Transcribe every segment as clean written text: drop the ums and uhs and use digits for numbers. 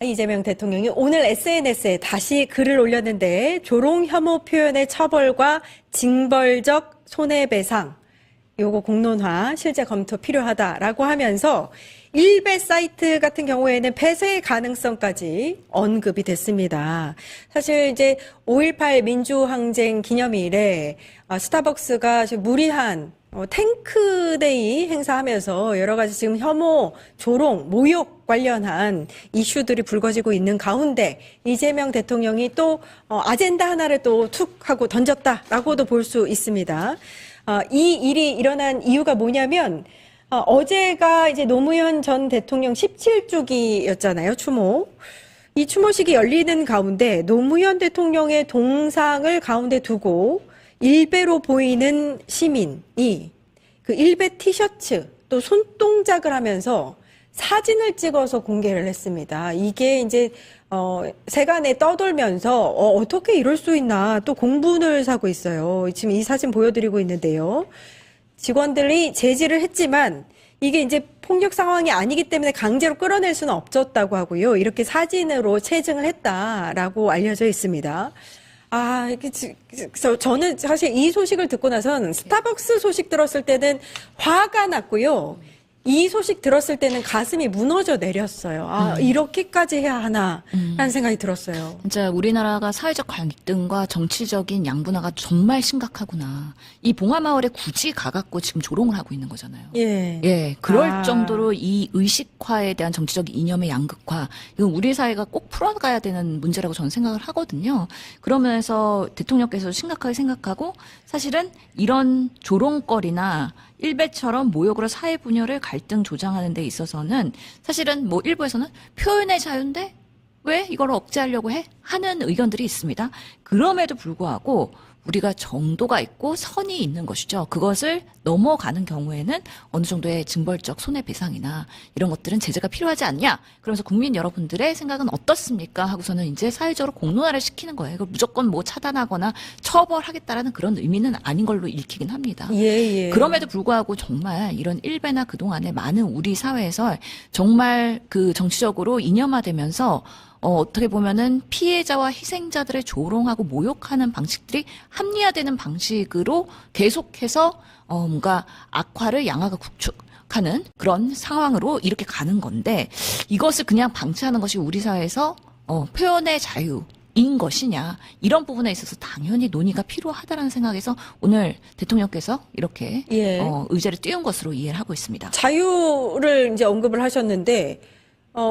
이재명 대통령이 오늘 SNS에 다시 글을 올렸는데 조롱 혐오 표현의 처벌과 징벌적 손해배상 요거 공론화 실제 검토 필요하다라고 하면서 일베 사이트 같은 경우에는 폐쇄 가능성까지 언급이 됐습니다. 사실 이제 5.18 민주항쟁 기념일에 스타벅스가 무리한 탱크데이 행사하면서 여러 가지 지금 혐오, 조롱, 모욕 관련한 이슈들이 불거지고 있는 가운데 이재명 대통령이 또 아젠다 하나를 또 툭 하고 던졌다라고도 볼 수 있습니다. 이 일이 일어난 이유가 뭐냐면 어제가 이제 노무현 전 대통령 17주기였잖아요, 추모. 이 추모식이 열리는 가운데 노무현 대통령의 동상을 가운데 두고 일베로 보이는 시민이 그 일베 티셔츠 또 손동작을 하면서 사진을 찍어서 공개를 했습니다. 이게 이제 세간에 떠돌면서 어떻게 이럴 수 있나 또 공분을 사고 있어요. 지금 이 사진 보여드리고 있는데요. 직원들이 제지를 했지만 이게 이제 폭력 상황이 아니기 때문에 강제로 끌어낼 수는 없었다고 하고요. 이렇게 사진으로 체증을 했다라고 알려져 있습니다. 저는 사실 이 소식을 듣고 나선 스타벅스 소식 들었을 때는 화가 났고요. 이 소식 들었을 때는 가슴이 무너져 내렸어요. 이렇게까지 해야 하나 라는 생각이 들었어요. 진짜 우리나라가 사회적 갈등과 정치적인 양분화가 정말 심각하구나. 이 봉화마을에 굳이 가갖고 지금 조롱을 하고 있는 거잖아요. 예. 그럴 정도로 이 의식화에 대한 정치적 이념의 양극화, 이건 우리 사회가 꼭 풀어가야 되는 문제라고 저는 생각을 하거든요. 그러면서 대통령께서 심각하게 생각하고 사실은 이런 조롱거리나 일베처럼 모욕으로 사회 분열을 갈등 조장하는 데 있어서는 사실은 뭐 일부에서는 표현의 자유인데 왜 이걸 억제하려고 해? 하는 의견들이 있습니다. 그럼에도 불구하고 우리가 정도가 있고 선이 있는 것이죠. 그것을 넘어가는 경우에는 어느 정도의 징벌적 손해배상이나 이런 것들은 제재가 필요하지 않냐. 그러면서 국민 여러분들의 생각은 어떻습니까? 하고서는 이제 사회적으로 공론화를 시키는 거예요. 이걸 무조건 뭐 차단하거나 처벌하겠다라는 그런 의미는 아닌 걸로 읽히긴 합니다. 예. 그럼에도 불구하고 정말 이런 일베나 그동안에 많은 우리 사회에서 정말 그 정치적으로 이념화되면서 어떻게 보면은 피해자와 희생자들의 조롱하고 모욕하는 방식들이 합리화되는 방식으로 계속해서 뭔가 악화를 양화가 구축하는 그런 상황으로 이렇게 가는 건데 이것을 그냥 방치하는 것이 우리 사회에서 표현의 자유인 것이냐 이런 부분에 있어서 당연히 논의가 필요하다라는 생각에서 오늘 대통령께서 이렇게 의제를 띄운 것으로 이해를 하고 있습니다. 자유를 이제 언급을 하셨는데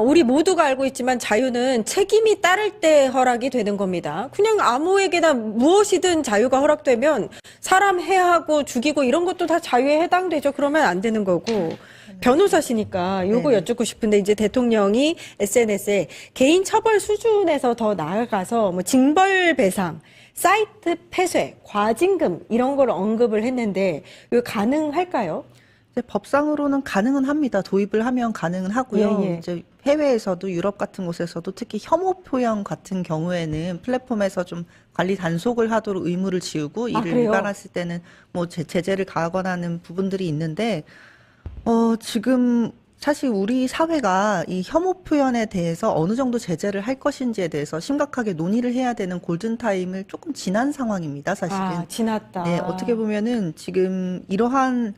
우리 모두가 알고 있지만 자유는 책임이 따를 때 허락이 되는 겁니다. 그냥 아무에게나 무엇이든 자유가 허락되면 사람 해하고 죽이고 이런 것도 다 자유에 해당되죠. 그러면 안 되는 거고. 변호사시니까 요거 여쭙고 싶은데 이제 대통령이 SNS에 개인 처벌 수준에서 더 나아가서 뭐 징벌 배상, 사이트 폐쇄, 과징금 이런 걸 언급을 했는데 이거 가능할까요? 법상으로는 가능은 합니다. 도입을 하면 가능은 하고요. 이제 해외에서도 유럽 같은 곳에서도 특히 혐오 표현 같은 경우에는 플랫폼에서 좀 관리 단속을 하도록 의무를 지우고 이를 위반했을 때는 뭐 제재를 가하거나 하는 부분들이 있는데 지금 사실 우리 사회가 이 혐오 표현에 대해서 어느 정도 제재를 할 것인지에 대해서 심각하게 논의를 해야 되는 골든타임을 조금 지난 상황입니다, 사실은. 지났다. 네, 어떻게 보면은 지금 이러한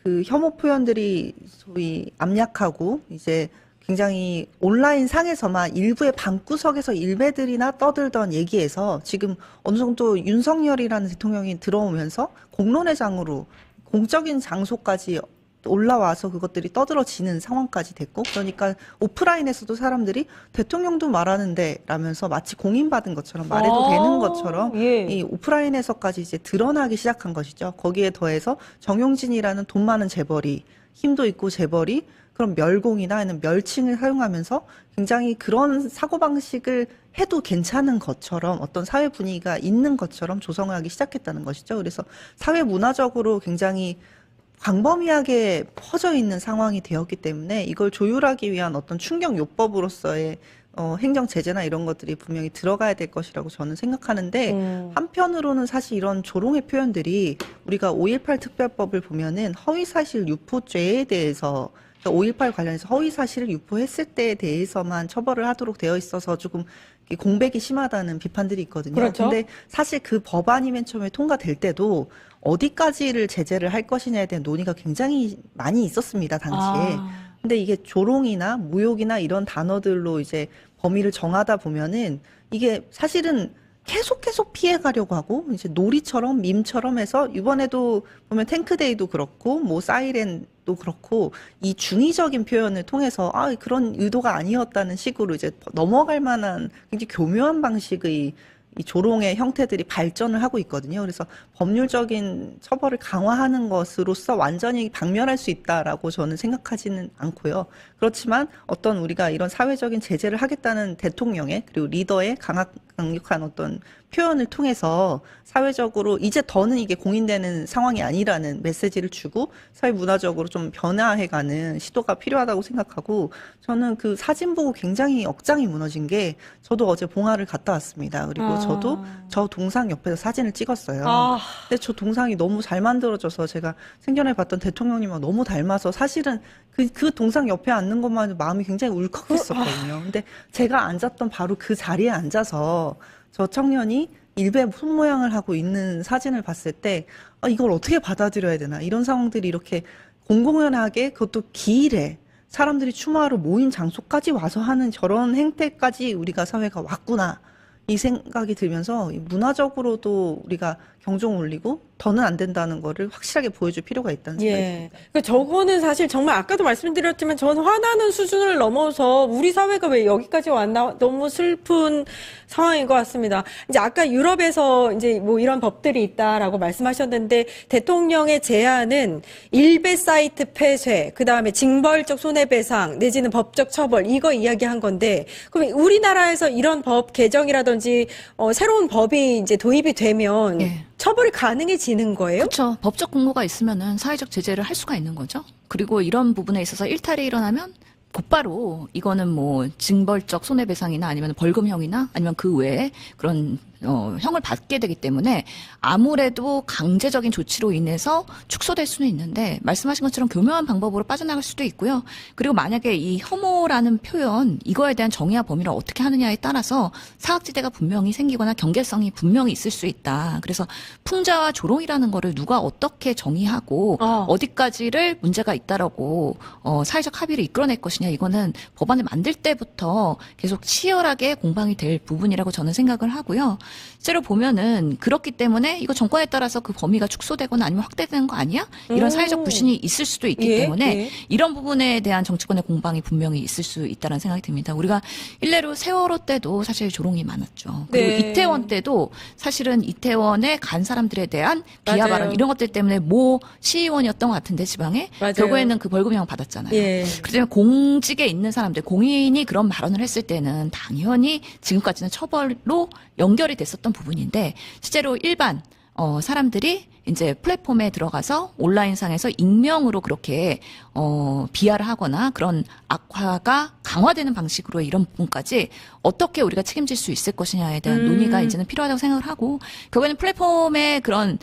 그 혐오 표현들이 소위 암약하고 이제 굉장히 온라인 상에서만 일부의 방구석에서 일베들이나 떠들던 얘기에서 지금 어느 정도 윤석열이라는 대통령이 들어오면서 공론회장으로 공적인 장소까지 올라와서 그것들이 떠들어지는 상황까지 됐고 그러니까 오프라인에서도 사람들이 대통령도 말하는데 라면서 마치 공인받은 것처럼 말해도 되는 것처럼 이 오프라인에서까지 이제 드러나기 시작한 것이죠. 거기에 더해서 정용진이라는 돈 많은 재벌이 힘도 있고 재벌이 그런 멸공이나 아니면 멸칭을 사용하면서 굉장히 그런 사고방식을 해도 괜찮은 것처럼 어떤 사회 분위기가 있는 것처럼 조성을 하기 시작했다는 것이죠. 그래서 사회 문화적으로 굉장히 광범위하게 퍼져 있는 상황이 되었기 때문에 이걸 조율하기 위한 어떤 충격요법으로서의 행정 제재나 이런 것들이 분명히 들어가야 될 것이라고 저는 생각하는데 한편으로는 사실 이런 조롱의 표현들이 우리가 5.18 특별법을 보면은 허위사실 유포죄에 대해서 5.18 관련해서 허위 사실을 유포했을 때에 대해서만 처벌을 하도록 되어 있어서 조금 공백이 심하다는 비판들이 있거든요. 그렇죠. 근데 사실 그 법안이 맨 처음에 통과될 때도 어디까지를 제재를 할 것이냐에 대한 논의가 굉장히 많이 있었습니다, 당시에. 근데 이게 조롱이나 모욕이나 이런 단어들로 이제 범위를 정하다 보면은 이게 사실은 계속 피해가려고 하고 이제 놀이처럼 밈처럼 해서 이번에도 보면 탱크데이도 그렇고 뭐 사이렌도 그렇고 이 중의적인 표현을 통해서 아 그런 의도가 아니었다는 식으로 이제 넘어갈 만한 굉장히 교묘한 방식의 이 조롱의 형태들이 발전을 하고 있거든요. 그래서 법률적인 처벌을 강화하는 것으로서 완전히 박멸할 수 있다라고 저는 생각하지는 않고요. 그렇지만 어떤 우리가 이런 사회적인 제재를 하겠다는 대통령의 그리고 리더의 강력한 어떤 표현을 통해서 사회적으로 이제 더는 이게 공인되는 상황이 아니라는 메시지를 주고 사회 문화적으로 좀 변화해가는 시도가 필요하다고 생각하고 저는 그 사진 보고 굉장히 억장이 무너진 게 저도 어제 봉화를 갔다 왔습니다. 그리고 저도 저 동상 옆에서 사진을 찍었어요. 근데 저 동상이 너무 잘 만들어져서 제가 생전에 봤던 대통령님과 너무 닮아서 사실은 그 동상 옆에 앉는 것만 해도 마음이 굉장히 울컥했었거든요. 근데 제가 앉았던 바로 그 자리에 앉아서 저 청년이 일베 손모양을 하고 있는 사진을 봤을 때 이걸 어떻게 받아들여야 되나 이런 상황들이 이렇게 공공연하게 그것도 기일에 사람들이 추모하러 모인 장소까지 와서 하는 저런 행태까지 우리가 사회가 왔구나 이 생각이 들면서 문화적으로도 우리가 경종 울리고 더는 안 된다는 거를 확실하게 보여줄 필요가 있다는 생각이 듭니다. 그러니까 저거는 사실 정말 아까도 말씀드렸지만 저는 화나는 수준을 넘어서 우리 사회가 왜 여기까지 왔나 너무 슬픈 상황인 것 같습니다. 이제 아까 유럽에서 이제 뭐 이런 법들이 있다라고 말씀하셨는데 대통령의 제안은 일베 사이트 폐쇄, 그 다음에 징벌적 손해배상 내지는 법적 처벌 이거 이야기한 건데 그럼 우리나라에서 이런 법 개정이라든지 새로운 법이 이제 도입이 되면 예. 처벌이 가능해지는 거예요? 그렇죠. 법적 공고가 있으면은 사회적 제재를 할 수가 있는 거죠. 그리고 이런 부분에 있어서 일탈이 일어나면 곧바로 이거는 뭐 징벌적 손해배상이나 아니면 벌금형이나 아니면 그 외에 그런 형을 받게 되기 때문에 아무래도 강제적인 조치로 인해서 축소될 수는 있는데 말씀하신 것처럼 교묘한 방법으로 빠져나갈 수도 있고요. 그리고 만약에 이 혐오라는 표현 이거에 대한 정의와 범위를 어떻게 하느냐에 따라서 사각지대가 분명히 생기거나 경계성이 분명히 있을 수 있다. 그래서 풍자와 조롱이라는 거를 누가 어떻게 정의하고 어디까지를 문제가 있다라고 사회적 합의를 이끌어낼 것이냐 이거는 법안을 만들 때부터 계속 치열하게 공방이 될 부분이라고 저는 생각을 하고요. 실제로 보면은 그렇기 때문에 이거 정권에 따라서 그 범위가 축소되거나 아니면 확대되는 거 아니야? 이런 사회적 불신이 있을 수도 있기 때문에 이런 부분에 대한 정치권의 공방이 분명히 있을 수 있다는 생각이 듭니다. 우리가 일례로 세월호 때도 사실 조롱이 많았죠. 그리고 이태원 때도 사실은 이태원에 간 사람들에 대한 비하 발언 이런 것들 때문에 모 시의원이었던 것 같은데 지방에 결국에는 그 벌금형 받았잖아요. 그렇기 때문에 공직에 있는 사람들, 공인이 그런 발언을 했을 때는 당연히 지금까지는 처벌로 연결이 됐었던 부분인데 실제로 일반 사람들이 이제 플랫폼에 들어가서 온라인상에서 익명으로 그렇게 비하를 하거나 그런 악화가 강화되는 방식으로 이런 부분까지 어떻게 우리가 책임질 수 있을 것이냐에 대한 논의가 이제는 필요하다고 생각을 하고 결국에는 플랫폼의 그런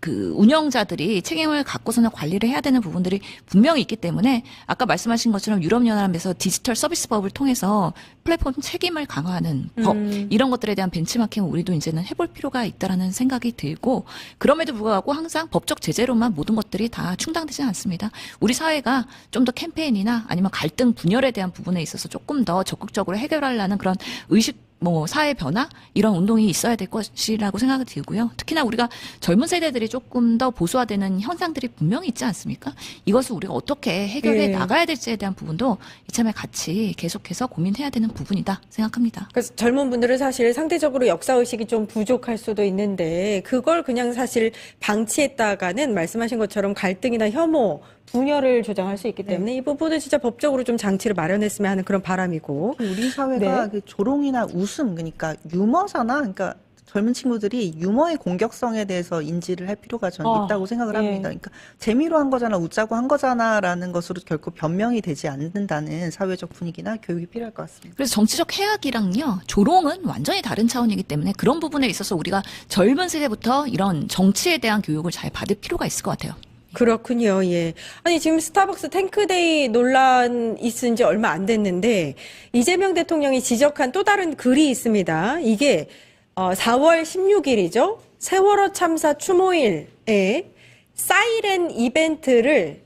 그 운영자들이 책임을 갖고서는 관리를 해야 되는 부분들이 분명히 있기 때문에 아까 말씀하신 것처럼 유럽연합에서 디지털 서비스법을 통해서 플랫폼 책임을 강화하는 법 이런 것들에 대한 벤치마킹을 우리도 이제는 해볼 필요가 있다라는 생각이 들고 그럼에도 불구하고 항상 법적 제재로만 모든 것들이 다 충당되지 않습니다. 우리 사회가 좀 더 캠페인이나 아니면 갈등 분열에 대한 부분에 있어서 조금 더 적극적으로 해결하려는 그런 의식 사회 변화 이런 운동이 있어야 될 것이라고 생각이 들고요. 특히나 우리가 젊은 세대들이 조금 더 보수화되는 현상들이 분명히 있지 않습니까? 이것을 우리가 어떻게 해결해 나가야 될지에 대한 부분도 이참에 같이 계속해서 고민해야 되는 부분이다 생각합니다. 그래서 젊은 분들은 사실 상대적으로 역사의식이 좀 부족할 수도 있는데 그걸 그냥 사실 방치했다가는 말씀하신 것처럼 갈등이나 혐오, 분열을 조장할 수 있기 때문에 이 부분은 진짜 법적으로 좀 장치를 마련했으면 하는 그런 바람이고 우리 사회가 그 조롱이나 웃음 그러니까 유머잖아. 그러니까 젊은 친구들이 유머의 공격성에 대해서 인지를 할 필요가 저는 있다고 생각을 합니다. 그러니까 재미로 한 거잖아, 웃자고 한 거잖아라는 것으로 결코 변명이 되지 않는다는 사회적 분위기나 교육이 필요할 것 같습니다. 그래서 정치적 해악이랑요, 조롱은 완전히 다른 차원이기 때문에 그런 부분에 있어서 우리가 젊은 세대부터 이런 정치에 대한 교육을 잘 받을 필요가 있을 것 같아요. 그렇군요. 예. 아니, 지금 스타벅스 탱크데이 논란 있은 지 얼마 안 됐는데, 이재명 대통령이 지적한 또 다른 글이 있습니다. 이게, 4월 16일이죠. 세월호 참사 추모일에 사이렌 이벤트를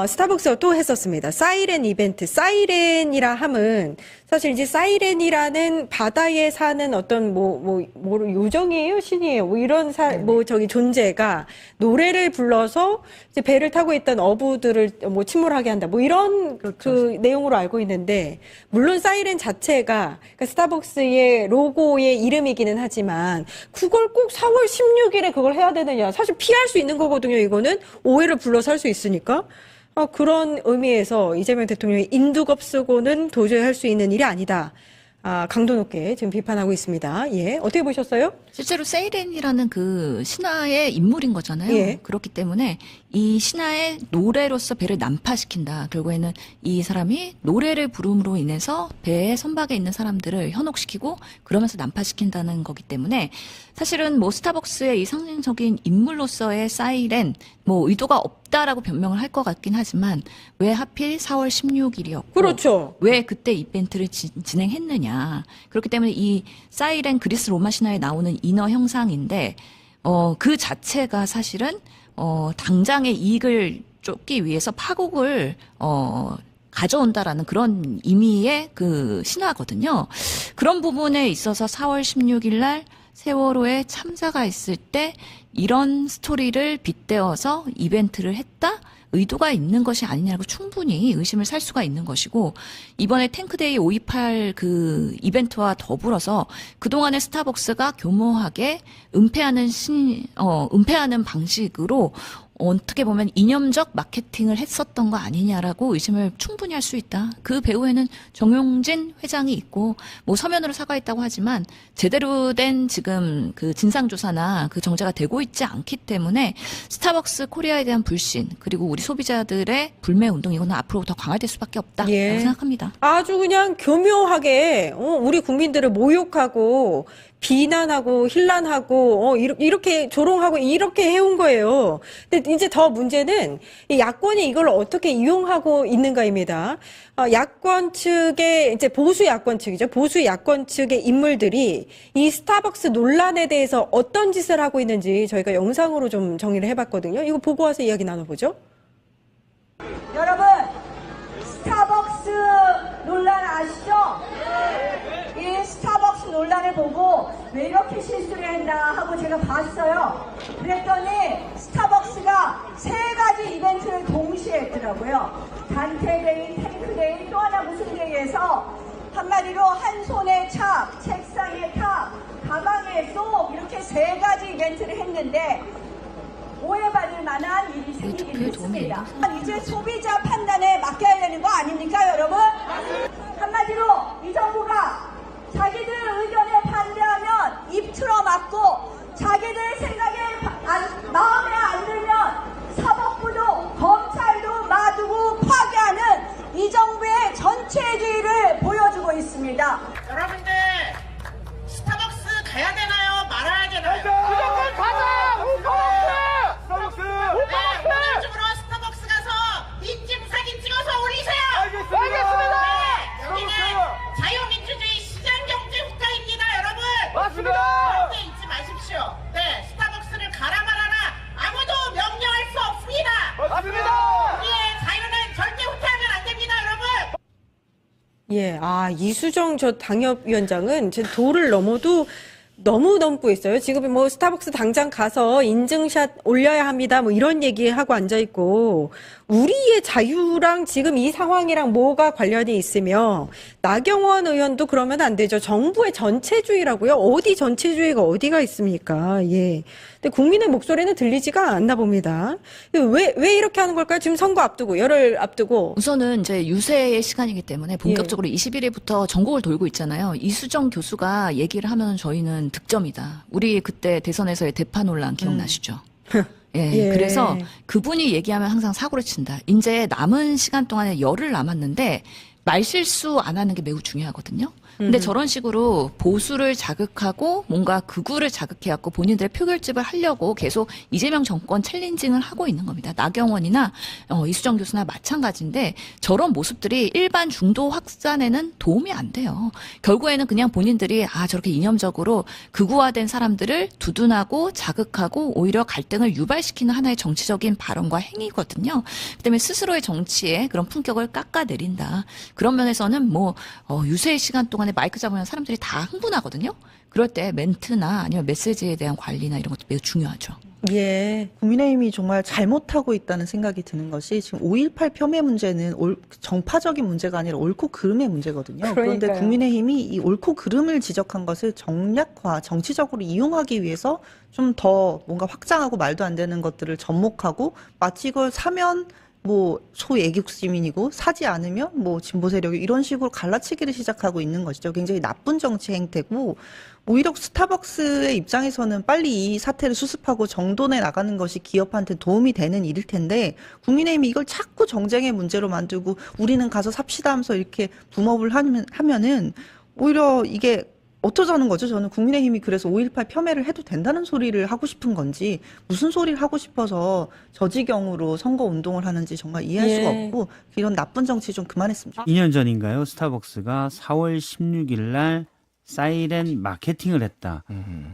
스타벅스가 또 했었습니다. 사이렌 이벤트. 사이렌이라 함은 사실 이제 사이렌이라는 바다에 사는 어떤 요정이에요? 신이에요? 뭐 이런 존재가 노래를 불러서 이제 배를 타고 있던 어부들을 뭐 침몰하게 한다. 뭐 이런 그 내용으로 알고 있는데, 물론 사이렌 자체가 그러니까 스타벅스의 로고의 이름이기는 하지만 그걸 꼭 4월 16일에 그걸 해야 되느냐. 사실 피할 수 있는 거거든요. 이거는 오해를 불러서 할 수 있으니까. 그런 의미에서 이재명 대통령이 인두겁쓰고는 도저히 할 수 있는 일이 아니다. 강도 높게 지금 비판하고 있습니다. 예, 어떻게 보셨어요? 실제로 세이렌이라는 그 신화의 인물인 거잖아요. 예. 그렇기 때문에 이 신화의 노래로서 배를 난파시킨다. 결국에는 이 사람이 노래를 부름으로 인해서 배의 선박에 있는 사람들을 현혹시키고 그러면서 난파시킨다는 거기 때문에 사실은 뭐 스타벅스의 이 상징적인 인물로서의 사이렌 뭐 의도가 없다라고 변명을 할 것 같긴 하지만 왜 하필 4월 16일이었고 그렇죠. 왜 그때 이벤트를 진행했느냐. 그렇기 때문에 이 사이렌 그리스 로마 신화에 나오는 인어 형상인데 그 자체가 사실은 당장의 이익을 쫓기 위해서 파국을 가져온다라는 그런 의미의 그 신화거든요. 그런 부분에 있어서 4월 16일 날 세월호에 참사가 있을 때 이런 스토리를 빗대어서 이벤트를 했다? 의도가 있는 것이 아니냐고 충분히 의심을 살 수가 있는 것이고, 이번에 탱크데이 528 그 이벤트와 더불어서 그동안의 스타벅스가 교모하게 은폐하는 방식으로 어떻게 보면 이념적 마케팅을 했었던 거 아니냐라고 의심을 충분히 할 수 있다. 그 배후에는 정용진 회장이 있고 뭐 서면으로 사과했다고 하지만 제대로 된 지금 그 진상조사나 그 정제가 되고 있지 않기 때문에 스타벅스 코리아에 대한 불신 그리고 우리 소비자들의 불매 운동 이거는 앞으로 더 강화될 수밖에 없다라고 예. 생각합니다. 아주 그냥 교묘하게 우리 국민들을 모욕하고 비난하고 힐난하고 이렇게 조롱하고 이렇게 해온 거예요. 근데 이제 더 문제는 이 야권이 이걸 어떻게 이용하고 있는가입니다. 야권 측의 이제 보수 야권 측이죠. 보수 야권 측의 인물들이 이 스타벅스 논란에 대해서 어떤 짓을 하고 있는지 저희가 영상으로 좀 정리를 해봤거든요. 이거 보고 와서 이야기 나눠보죠. 여러분, 스타벅스 논란 아시죠? 이 스타벅스 논란을 보고 왜 이렇게 실수를 했나 하고 제가 봤어요. 그랬더니 스타벅스가 3가지 이벤트를 동시에 했더라고요. 단테데이, 탱크데이, 또 하나 무슨 데이에서 한마디로 한 손에 차, 책상에 탑, 가방에 쏙 이렇게 3가지 이벤트를 했는데 오해받을 만한 일이 생기긴 했습니다. 이제 소비자 판단에 맡겨야 되는 거 아닙니까, 여러분? 한마디로 이 정부가 자기들 의견에 반대하면 입 틀어막고 자기들 생각에 마음에 안 들면 사법부도 검찰도 놔두고 파괴하는 이 정부의 전체주의를 보여주고 있습니다. 여러분들 스타벅스 가야 되나요? 말아야 되나요? 무조건 가자! 스타벅스! 네, 오늘 중으로 스타벅스 가서 인증 사진 찍어서 올리세요. 알겠습니다. 네, 여기는 자유민주주의 시장경제 국가입니다, 여러분. 맞습니다. 절대 잊지 마십시오. 네, 스타벅스를 가라 말아라 아무도 명령할 수 없습니다. 맞습니다. 우리의 자유는 절대 후퇴하면 안 됩니다, 여러분. 예, 이수정 저 당협위원장은 제 도를 넘어도 너무 넘고 있어요. 지금 뭐 스타벅스 당장 가서 인증샷 올려야 합니다. 뭐 이런 얘기하고 앉아있고, 우리의 자유랑 지금 이 상황이랑 뭐가 관련이 있으며, 나경원 의원도 그러면 안 되죠. 정부의 전체주의라고요? 어디 전체주의가 어디가 있습니까? 예. 근데 국민의 목소리는 들리지가 않나 봅니다. 왜 이렇게 하는 걸까요? 지금 선거 앞두고, 열흘 앞두고. 우선은 이제 유세의 시간이기 때문에 본격적으로 21일부터 전국을 돌고 있잖아요. 이수정 교수가 얘기를 하면 저희는 득점이다. 우리 그때 대선에서의 대파 논란 기억나시죠? 예, 예. 그래서 그분이 얘기하면 항상 사고를 친다. 이제 남은 시간 동안에 열흘 남았는데 말실수 안 하는 게 매우 중요하거든요. 근데 저런 식으로 보수를 자극하고 뭔가 극우를 자극해갖고 본인들의 표결집을 하려고 계속 이재명 정권 챌린징을 하고 있는 겁니다. 나경원이나 이수정 교수나 마찬가지인데 저런 모습들이 일반 중도 확산에는 도움이 안 돼요. 결국에는 그냥 본인들이 저렇게 이념적으로 극우화된 사람들을 두둔하고 자극하고 오히려 갈등을 유발시키는 하나의 정치적인 발언과 행위거든요. 그다음에 스스로의 정치에 그런 품격을 깎아내린다. 그런 면에서는 유세의 시간 동안에 마이크 잡으면 사람들이 다 흥분하거든요. 그럴 때 멘트나 아니면 메시지에 대한 관리나 이런 것도 매우 중요하죠. 예. 국민의힘이 정말 잘못하고 있다는 생각이 드는 것이 지금 5.18 폄훼 문제는 정파적인 문제가 아니라 옳고 그름의 문제거든요. 그런데 그러니까요. 국민의힘이 이 옳고 그름을 지적한 것을 정략화, 정치적으로 이용하기 위해서 좀 더 뭔가 확장하고 말도 안 되는 것들을 접목하고 마치 이걸 사면 소위 애국 시민이고 사지 않으면 진보 세력이 이런 식으로 갈라치기를 시작하고 있는 것이죠. 굉장히 나쁜 정치 행태고 오히려 스타벅스의 입장에서는 빨리 이 사태를 수습하고 정돈해 나가는 것이 기업한테 도움이 되는 일일 텐데 국민의힘이 이걸 자꾸 정쟁의 문제로 만들고 우리는 가서 삽시다 하면서 이렇게 붐업을 하면은 오히려 이게 어쩌자는 거죠? 저는 국민의힘이 그래서 5.18 폄훼를 해도 된다는 소리를 하고 싶은 건지 무슨 소리를 하고 싶어서 저 지경으로 선거 운동을 하는지 정말 이해할 수가 없고 이런 나쁜 정치 좀 그만했으면 좋겠습니다. 2년 전인가요? 스타벅스가 4월 16일 날 사이렌 마케팅을 했다.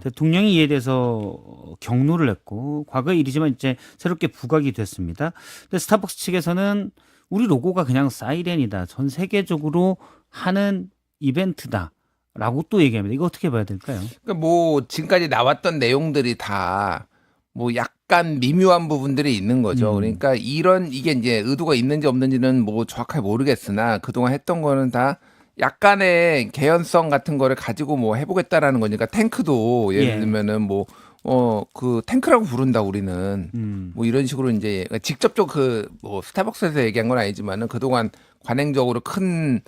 대통령이 이에 대해서 경로를 했고 과거의 일이지만 이제 새롭게 부각이 됐습니다. 근데 스타벅스 측에서는 우리 로고가 그냥 사이렌이다. 전 세계적으로 하는 이벤트다. 라고 또 얘기합니다. 이거 어떻게 봐야 될까요? 그러니까 지금까지 나왔던 내용들이 다 약간 미묘한 부분들이 있는 거죠. 그러니까 이게 이제 의도가 있는지 없는지는 정확하게 모르겠으나 그동안 했던 거는 다 약간의 개연성 같은 거를 가지고 해보겠다라는 거니까 탱크도 예를 들면은 그 탱크라고 부른다 우리는 이런 식으로 이제 직접적 스타벅스에서 얘기한 건 아니지만은 그동안 관행적으로 큰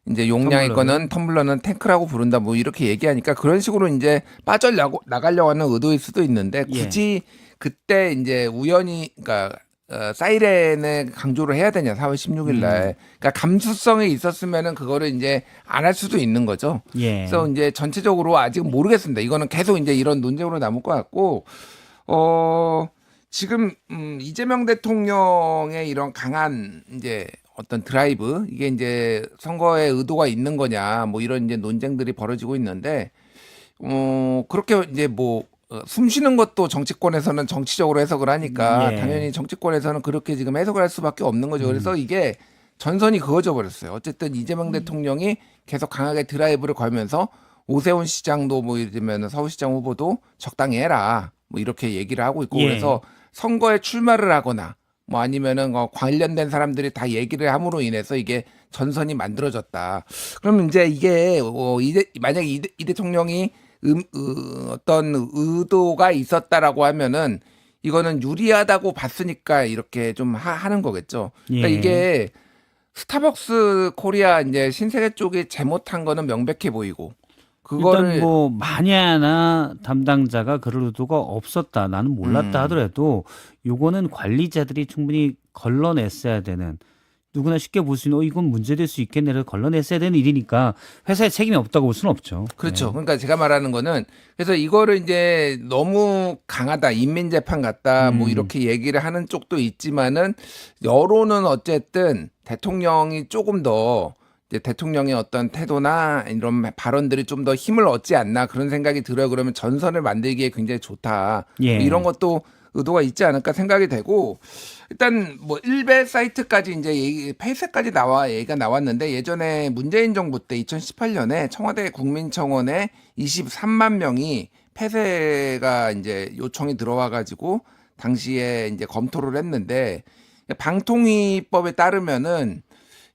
이제 용량이 거는 텀블러는 탱크라고 부른다 이렇게 얘기하니까 그런 식으로 이제 나가려고 하는 의도일 수도 있는데 굳이 그때 이제 우연히 그러니까 사이렌을 강조를 해야 되냐 4월 16일 날 그러니까 감수성이 있었으면은 그거를 이제 안 할 수도 있는 거죠. 그래서 이제 전체적으로 아직 모르겠습니다. 이거는 계속 이제 이런 논쟁으로 남을 것 같고 지금 이재명 대통령의 이런 강한 이제 어떤 드라이브 이게 이제 선거에 의도가 있는 거냐 이런 이제 논쟁들이 벌어지고 있는데 그렇게 이제 숨 쉬는 것도 정치권에서는 정치적으로 해석을 하니까 당연히 정치권에서는 그렇게 지금 해석을 할 수밖에 없는 거죠. 그래서 이게 전선이 그어져 버렸어요. 어쨌든 이재명 대통령이 계속 강하게 드라이브를 걸면서 오세훈 시장도 예를 들면 서울시장 후보도 적당히 해라 이렇게 얘기를 하고 있고 그래서 선거에 출마를 하거나 아니면은 관련된 사람들이 다 얘기를 함으로 인해서 이게 전선이 만들어졌다. 그러면 이제 이게 만약에 이 대통령이 어떤 의도가 있었다라고 하면은 이거는 유리하다고 봤으니까 이렇게 좀 하는 거겠죠. 그러니까 이게 스타벅스 코리아 이제 신세계 쪽이 잘못한 거는 명백해 보이고 그거를 일단 만에 하나 담당자가 그럴 의도가 없었다. 나는 몰랐다 하더라도 요거는 관리자들이 충분히 걸러냈어야 되는 누구나 쉽게 볼 수 있는 이건 문제될 수 있겠네를 걸러냈어야 되는 일이니까 회사에 책임이 없다고 볼 수는 없죠. 그렇죠. 그러니까 제가 말하는 거는 그래서 이거를 이제 너무 강하다 인민재판 같다 이렇게 얘기를 하는 쪽도 있지만은 여론은 어쨌든 대통령이 조금 더 이제 대통령의 어떤 태도나 이런 발언들이 좀 더 힘을 얻지 않나 그런 생각이 들어요. 그러면 전선을 만들기에 굉장히 좋다. 이런 것도 의도가 있지 않을까 생각이 되고 일단 일베 사이트까지 이제 폐쇄까지 얘기가 나왔는데 예전에 문재인 정부 때 2018년에 청와대 국민청원에 23만 명이 폐쇄가 이제 요청이 들어와 가지고 당시에 이제 검토를 했는데 방통위법에 따르면은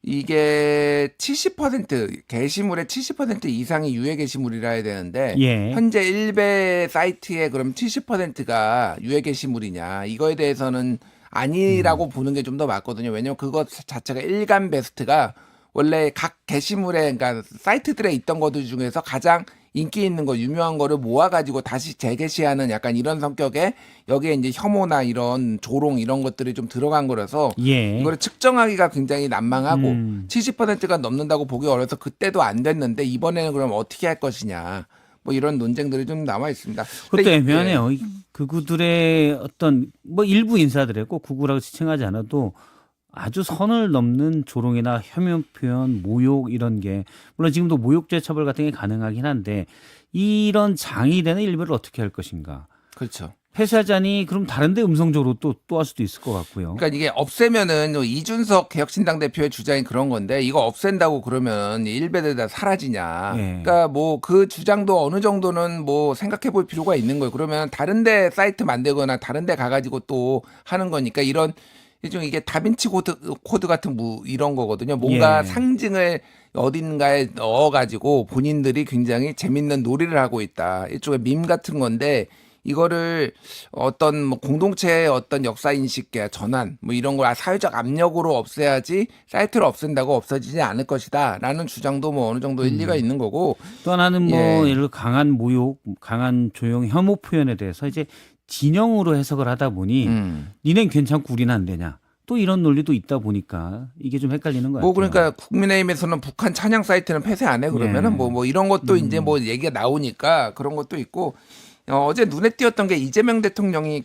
이게 70% 게시물의 70% 이상이 유해 게시물이라 해야 되는데 현재 일베 사이트에 그럼 70%가 유해 게시물이냐 이거에 대해서는 아니라고 보는 게 좀 더 맞거든요. 왜냐하면 그것 자체가 일간 베스트가 원래 각 게시물에 그러니까 사이트들에 있던 것들 중에서 가장 인기 있는 거 유명한 거를 모아가지고 다시 재게시하는 약간 이런 성격에 여기에 이제 혐오나 이런 조롱 이런 것들이 좀 들어간 거라서 예. 이거를 측정하기가 굉장히 난망하고 음. 70%가 넘는다고 보기 어려서 그때도 안 됐는데 이번에는 그럼 어떻게 할 것이냐 뭐 이런 논쟁들이 좀 남아 있습니다. 그것도 근데 애매하네요. 극우들의 어떤 뭐 일부 인사들의 꼭 극우라고 지칭하지 않아도 아주 선을 넘는 조롱이나 혐오 표현, 모욕 이런 게 물론 지금도 모욕죄 처벌 같은 게 가능하긴 한데 이런 장이 되는 일부를 어떻게 할 것인가. 그렇죠. 폐쇄하자니 그럼 다른데 음성적으로 또 할 수도 있을 것 같고요. 그러니까 이게 없애면은 이준석 개혁신당 대표의 주장이 그런 건데 이거 없앤다고 그러면 일베들 다 사라지냐. 예. 그러니까 뭐 그 주장도 어느 정도는 뭐 생각해 볼 필요가 있는 거예요. 그러면 다른데 사이트 만들거나 다른데 가가지고 또 하는 거니까 이런 일종의 이게 다빈치 코드 같은 이런 거거든요. 뭔가 예. 상징을 어딘가에 넣어가지고 본인들이 굉장히 재밌는 놀이를 하고 있다. 일종의 밈 같은 건데 이거를 어떤 뭐 공동체의 어떤 역사 인식의 전환 뭐 이런 걸 사회적 압력으로 없애야지 사이트를 없앤다고 없어지지 않을 것이다라는 주장도 뭐 어느 정도 일리가 있는 거고 또 하나는 뭐 예. 예를 들어 강한 모욕, 강한 조용, 혐오 표현에 대해서 이제 진영으로 해석을 하다 보니 니넨 괜찮고 우리는 안 되냐. 또 이런 논리도 있다 보니까 이게 좀 헷갈리는 거 같아요. 뭐 그러니까 국민의힘에서는 북한 찬양 사이트는 폐쇄 안 해 그러면은 네. 뭐 이런 것도 이제 뭐 얘기가 나오니까 그런 것도 있고 어제 눈에 띄었던 게 이재명 대통령이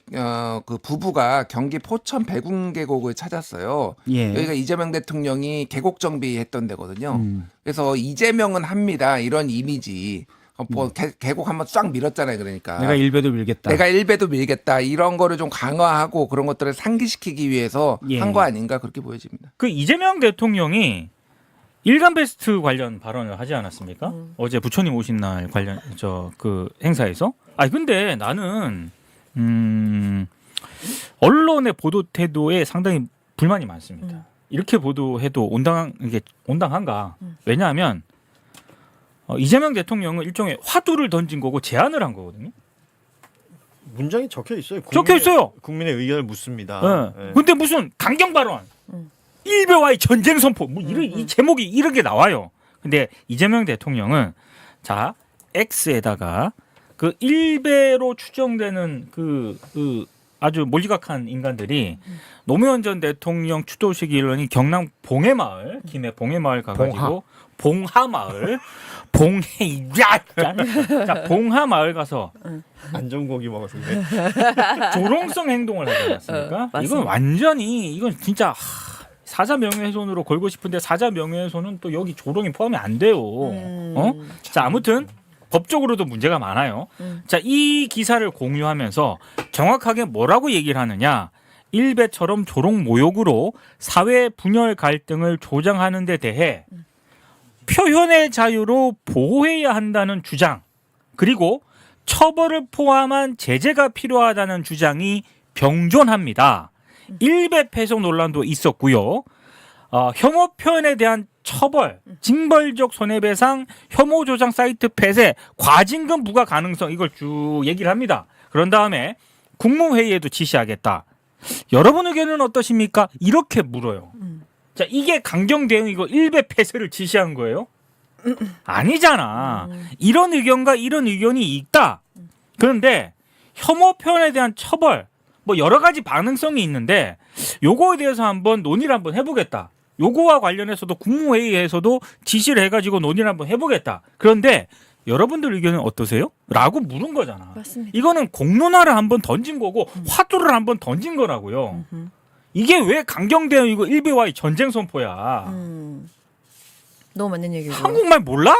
그 부부가 경기 포천 백운 계곡을 찾았어요. 예. 여기가 이재명 대통령이 계곡 정비했던 데거든요. 그래서 이재명은 합니다. 이런 이미지. 뭐 계곡 한번 쫙 밀었잖아요. 그러니까 내가 일배도 밀겠다. 내가 일배도 밀겠다. 이런 거를 좀 강화하고 그런 것들을 상기시키기 위해서 예. 한 거 아닌가 그렇게 보여집니다. 그 이재명 대통령이 일간 베스트 관련 발언을 하지 않았습니까? 어제 부처님 오신 날 관련 그 행사에서. 근데 나는 언론의 보도 태도에 상당히 불만이 많습니다. 이렇게 보도해도 온당한가? 왜냐하면 이재명 대통령은 일종의 화두를 던진 거고 제안을 한 거거든요. 문장이 적혀 있어요. 적혀 있어요. 국민의 의견을 묻습니다. 네. 근데 무슨 강경 발언, 일베와의 전쟁 선포, 뭐 이 제목이 이런 게 나와요. 근데 이재명 대통령은 자 X에다가 그 일베로 추정되는 그 아주 몰지각한 인간들이 노무현 전 대통령 추도식 일원이 경남 봉해마을, 김해 봉해마을 가가지고 봉하마을, 봉하마을 가서 안전고기 먹어서 그래. 조롱성 행동을 하지 않았습니까? 이건 완전히 이건 진짜 사자 명예훼손으로 걸고 싶은데 사자 명예훼손은 또 여기 조롱이 포함이 안 돼요. 자 아무튼 법적으로도 문제가 많아요. 자 이 기사를 공유하면서 정확하게 뭐라고 얘기를 하느냐? 일베처럼 조롱 모욕으로 사회 분열 갈등을 조장하는 데 대해 표현의 자유로 보호해야 한다는 주장 그리고 처벌을 포함한 제재가 필요하다는 주장이 병존합니다. 일베 폐쇄 논란도 있었고요. 혐오 표현에 대한 처벌, 징벌적 손해배상, 혐오 조장 사이트 폐쇄, 과징금 부과 가능성 이걸 쭉 얘기를 합니다. 그런 다음에 국무회의에도 지시하겠다. 여러분 의견은 어떠십니까? 이렇게 물어요. 자, 이게 강경 대응이고 일베 폐쇄를 지시한 거예요? 아니잖아. 이런 의견과 이런 의견이 있다. 그런데 혐오 표현에 대한 처벌, 뭐 여러 가지 반응성이 있는데 요거에 대해서 한번 논의를 한번 해보겠다. 요거와 관련해서도 국무회의에서도 지시를 해가지고 논의를 한번 해보겠다. 그런데 여러분들 의견은 어떠세요? 라고 물은 거잖아. 맞습니다. 이거는 공론화를 한번 던진 거고 화두를 한번 던진 거라고요. 이게 왜 강경 대응이고 일베와의 전쟁 선포야. 너무 맞는 얘기고. 한국말 몰라?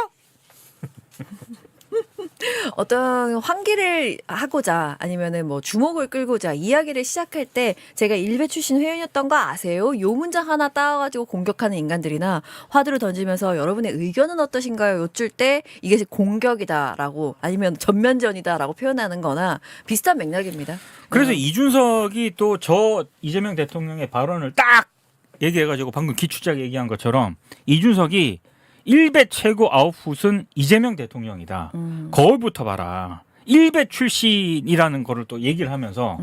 어떤 환기를 하고자 아니면은 뭐 주목을 끌고자 이야기를 시작할 때 제가 일베 출신 회원이었던 거 아세요? 요 문장 하나 따와가지고 공격하는 인간들이나 화두를 던지면서 여러분의 의견은 어떠신가요? 요줄 때 이게 공격이다라고 아니면 전면전이다라고 표현하는 거나 비슷한 맥락입니다. 그래서 이준석이 또 저 이재명 대통령의 발언을 딱 얘기해가지고 방금 기추작 얘기한 것처럼 이준석이 일베 최고 아웃풋은 이재명 대통령이다. 거울부터 봐라. 일베 출신이라는 거를 또 얘기를 하면서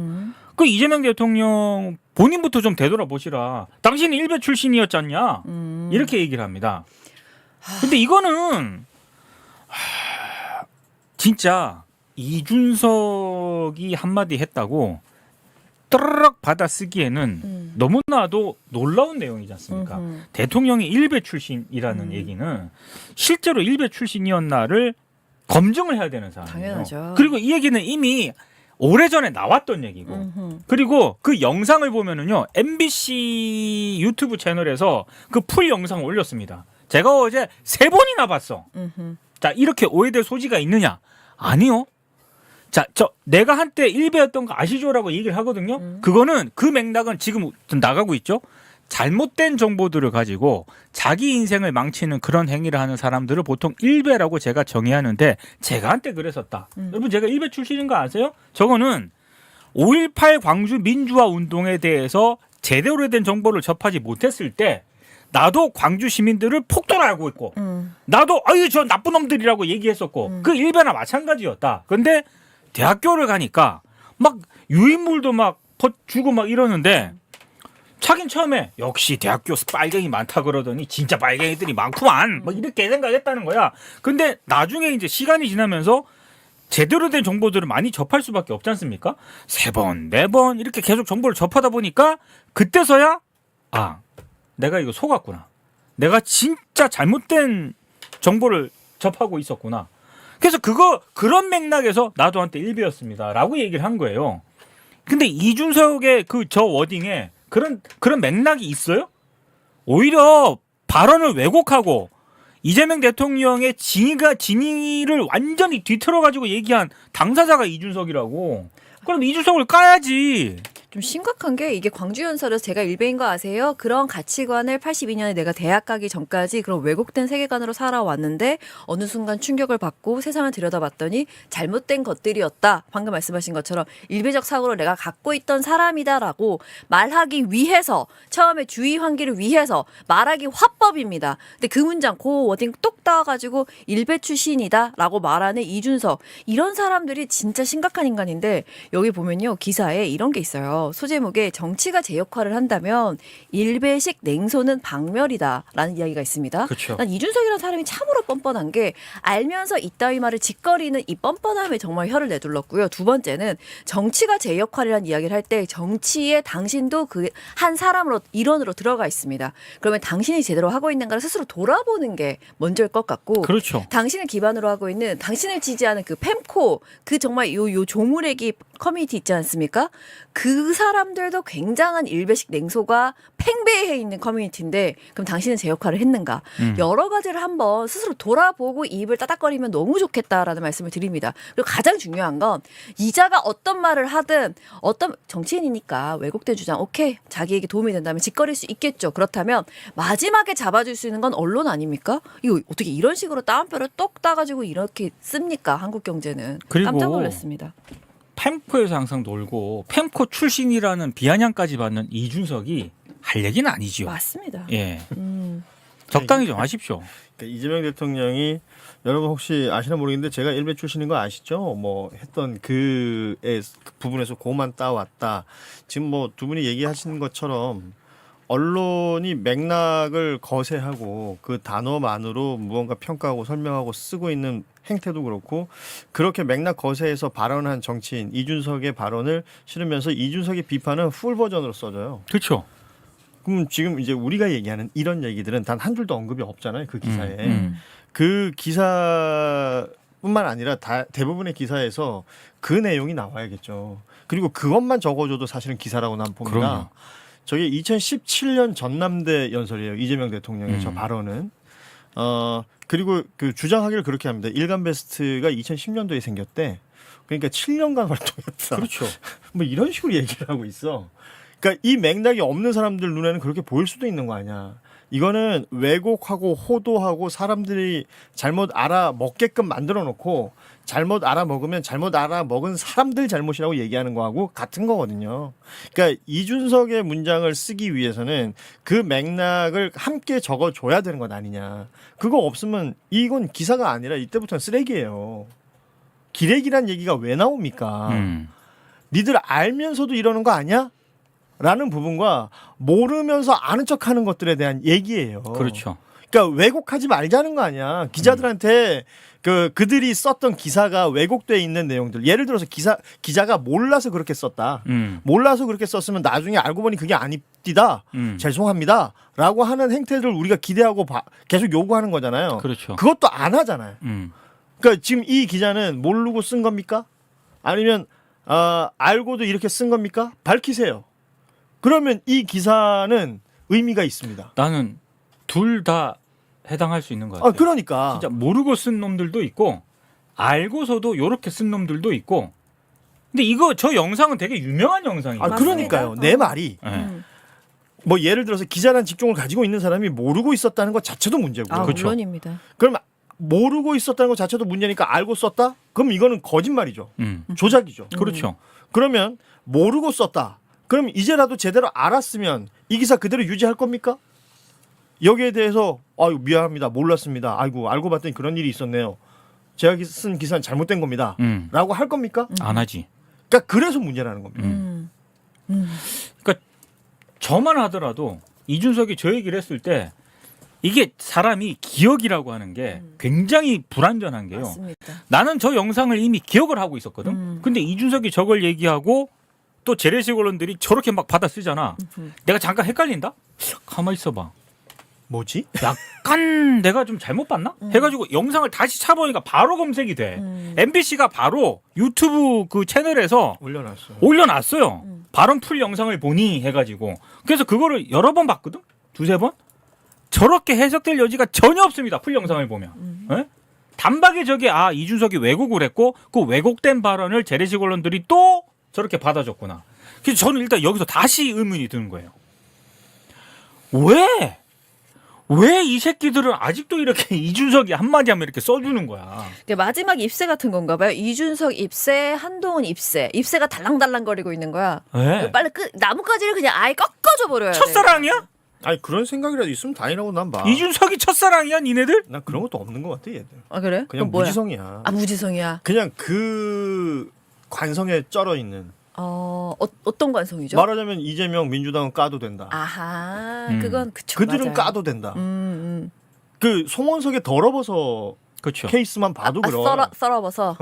그 이재명 대통령 본인부터 좀 되돌아보시라. 당신이 일베 출신이었잖냐. 이렇게 얘기를 합니다. 근데 이거는 진짜 이준석이 한마디 했다고 떠르륵 받아쓰기에는 너무나도 놀라운 내용이지 않습니까? 대통령이 일베 출신이라는 얘기는 실제로 일베 출신이었나를 검증을 해야 되는 사안이에요. 당연하죠. 그리고 이 얘기는 이미 오래전에 나왔던 얘기고 그리고 그 영상을 보면은요 MBC 유튜브 채널에서 그 풀 영상을 올렸습니다. 제가 어제 3번이나 봤어. 자, 이렇게 오해될 소지가 있느냐? 아니요. 자, 내가 한때 일베였던 거 아시죠라고 얘기를 하거든요. 그거는 그 맥락은 지금 나가고 있죠. 잘못된 정보들을 가지고 자기 인생을 망치는 그런 행위를 하는 사람들을 보통 일베라고 제가 정의하는데 제가 한때 그랬었다. 여러분 제가 일베 출신인 거 아세요? 저거는 5.18 광주 민주화 운동에 대해서 제대로 된 정보를 접하지 못했을 때 나도 광주 시민들을 폭도로 알고 있고 나도 아유 저 나쁜 놈들이라고 얘기했었고 그 일베나 마찬가지였다. 근데 대학교를 가니까 막 유인물도 막 주고 막 이러는데 자긴 처음에 역시 대학교 빨갱이 많다 그러더니 진짜 빨갱이들이 많구만 막 이렇게 생각했다는 거야. 근데 나중에 이제 시간이 지나면서 제대로 된 정보들을 많이 접할 수밖에 없지 않습니까? 3번, 4번 이렇게 계속 정보를 접하다 보니까 그때서야 아 내가 이거 속았구나. 내가 진짜 잘못된 정보를 접하고 있었구나. 그래서 그런 맥락에서 나도 한때 일베였습니다라고 얘기를 한 거예요. 근데 이준석의 저 워딩에 그런 맥락이 있어요? 오히려 발언을 왜곡하고 이재명 대통령의 진위를 완전히 뒤틀어 가지고 얘기한 당사자가 이준석이라고. 그럼 이준석을 까야지. 좀 심각한 게 이게 광주연설에서 제가 일베인 거 아세요? 그런 가치관을 82년에 내가 대학 가기 전까지 그런 왜곡된 세계관으로 살아왔는데 어느 순간 충격을 받고 세상을 들여다봤더니 잘못된 것들이었다. 방금 말씀하신 것처럼 일베적 사고를 내가 갖고 있던 사람이다라고 말하기 위해서 처음에 주의 환기를 위해서 말하기 화법입니다. 근데 그 문장 그 워딩 똑 따와가지고 일베 출신이다라고 말하는 이준석 이런 사람들이 진짜 심각한 인간인데 여기 보면요 기사에 이런 게 있어요. 소제목에 정치가 제 역할을 한다면 일베식 냉소는 박멸이다라는 이야기가 있습니다. 그렇죠. 난 이준석이라는 사람이 참으로 뻔뻔한 게 알면서 이따위 말을 짓거리는 이 뻔뻔함에 정말 혀를 내둘렀고요. 두 번째는 정치가 제 역할이라는 이야기를 할 때 정치에 당신도 그 한 사람으로 일원으로 들어가 있습니다. 그러면 당신이 제대로 하고 있는가를 스스로 돌아보는 게 먼저일 것 같고 그렇죠. 당신을 기반으로 하고 있는 당신을 지지하는 그 팸코 그 정말 요 조무래기 커뮤니티 있지 않습니까? 그 사람들도 굉장한 일베식 냉소가 팽배해 있는 커뮤니티인데 그럼 당신은 제 역할을 했는가? 여러 가지를 한번 스스로 돌아보고 입을 따닥거리면 너무 좋겠다라는 말씀을 드립니다. 그리고 가장 중요한 건 이자가 어떤 말을 하든 어떤 정치인이니까 왜곡된 주장 오케이 자기에게 도움이 된다면 짓거릴 수 있겠죠. 그렇다면 마지막에 잡아줄 수 있는 건 언론 아닙니까? 이거 어떻게 이런 식으로 따옴표를 똑 따가지고 이렇게 씁니까? 한국 경제는. 그리고 깜짝 놀랐습니다. 팸코에서 항상 놀고 팸코 출신이라는 비아냥까지 받는 이준석이 할 얘기는 아니지요. 맞습니다. 예. 적당히 좀 하십시오. 그러니까 이재명 대통령이 여러분 혹시 아시나 모르겠는데 제가 일베 출신인 거 아시죠? 뭐 했던 그 부분에서 고만 따왔다. 지금 뭐 두 분이 얘기하시는 것처럼 언론이 맥락을 거세하고 그 단어만으로 무언가 평가하고 설명하고 쓰고 있는 행태도 그렇고 그렇게 맥락 거세해서 발언한 정치인 이준석의 발언을 실으면서 이준석의 비판은 풀 버전으로 써져요. 그렇죠. 그럼 지금 이제 우리가 얘기하는 이런 얘기들은 단 한 줄도 언급이 없잖아요. 그 기사에. 그 기사뿐만 아니라 대부분의 기사에서 그 내용이 나와야겠죠. 그리고 그것만 적어줘도 사실은 기사라고 난 봅니다. 그럼요. 저게 2017년 전남대 연설이에요. 이재명 대통령의 저 발언은. 그리고 그 주장하기를 그렇게 합니다. 일간 베스트가 2010년도에 생겼대. 그러니까 7년간 활동했다. 그렇죠. 뭐 이런 식으로 얘기를 하고 있어. 그러니까 이 맥락이 없는 사람들 눈에는 그렇게 보일 수도 있는 거 아니야. 이거는 왜곡하고 호도하고 사람들이 잘못 알아먹게끔 만들어 놓고 잘못 알아먹으면 잘못 알아먹은 사람들 잘못이라고 얘기하는 거하고 같은 거거든요. 그러니까 이준석의 문장을 쓰기 위해서는 그 맥락을 함께 적어줘야 되는 것 아니냐. 그거 없으면 이건 기사가 아니라 이때부터는 쓰레기예요. 기레기란 얘기가 왜 나옵니까? 니들 알면서도 이러는 거 아니야? 라는 부분과 모르면서 아는 척하는 것들에 대한 얘기예요. 그렇죠. 그러니까 왜곡하지 말자는 거 아니야. 기자들한테 그들이 썼던 기사가 왜곡돼 있는 내용들. 예를 들어서 기자가 몰라서 그렇게 썼다. 몰라서 그렇게 썼으면 나중에 알고 보니 그게 아닙디다. 죄송합니다. 라고 하는 행태를 우리가 기대하고 계속 요구하는 거잖아요. 그렇죠. 그것도 안 하잖아요. 그러니까 지금 이 기자는 모르고 쓴 겁니까? 아니면 알고도 이렇게 쓴 겁니까? 밝히세요. 그러면 이 기사는 의미가 있습니다. 나는 둘 다 해당할 수 있는 것 같아요. 그러니까 진짜 모르고 쓴 놈들도 있고 알고서도 요렇게 쓴 놈들도 있고. 근데 이거 저 영상은 되게 유명한 영상이에요. 그러니까요. 내 말이 네. 뭐 예를 들어서 기자란 직종을 가지고 있는 사람이 모르고 있었다는 것 자체도 문제고요. 그렇죠. 물론입니다. 그럼 모르고 있었다는 것 자체도 문제니까 알고 썼다? 그럼 이거는 거짓말이죠. 조작이죠. 그렇죠. 그러면 모르고 썼다. 그럼 이제라도 제대로 알았으면 이 기사 그대로 유지할 겁니까? 여기에 대해서 아유 미안합니다. 몰랐습니다. 아이고 알고 봤더니 그런 일이 있었네요. 제가 쓴 기사는 잘못된 겁니다. 라고 할 겁니까? 안 하지. 그러니까 그래서 문제라는 겁니다. 그러니까 저만 하더라도 이준석이 저 얘기를 했을 때 이게 사람이 기억이라고 하는 게 굉장히 불완전한 게요. 맞습니다. 나는 저 영상을 이미 기억을 하고 있었거든. 근데 이준석이 저걸 얘기하고 또 재래식 언론들이 저렇게 막 받아 쓰잖아. 내가 잠깐 헷갈린다? 가만히 있어봐. 뭐지? 약간 내가 좀 잘못 봤나? 해가지고 영상을 다시 차보니까 바로 검색이 돼. MBC가 바로 유튜브 그 채널에서 올려놨어요. 발언 풀 영상을 보니 해가지고. 그래서 그거를 여러 번 봤거든? 두세 번? 저렇게 해석될 여지가 전혀 없습니다. 풀 영상을 보면. 예? 단박에 저게 이준석이 왜곡을 했고 그 왜곡된 발언을 재래식 언론들이 또 저렇게 받아줬구나. 그래서 저는 일단 여기서 다시 의문이 드는 거예요. 왜 이 새끼들은 아직도 이렇게 이준석이 한마디 하면 이렇게 써주는 거야. 마지막 입세 같은 건가 봐요. 이준석 입세, 한동훈 입세. 입세가 달랑달랑거리고 있는 거야. 네. 빨리 나뭇가지를 그냥 아예 꺾어줘 버려야 돼. 첫사랑이야? 아니 그런 생각이라도 있으면 다행이라고 난 봐. 이준석이 첫사랑이야 니네들? 난 그런 것도 없는 것 같아 얘들. 그래? 그냥 그럼 뭐야? 무지성이야. 무지성이야. 그냥 그 관성에 쩔어 있는. 어떤 관성이죠? 말하자면 이재명 민주당은 까도 된다. 아하, 그건 그쵸. 그들은 맞아요. 까도 된다. 그 송원석의 더러워서 그렇죠. 케이스만 봐도 그럼. 썰어버서.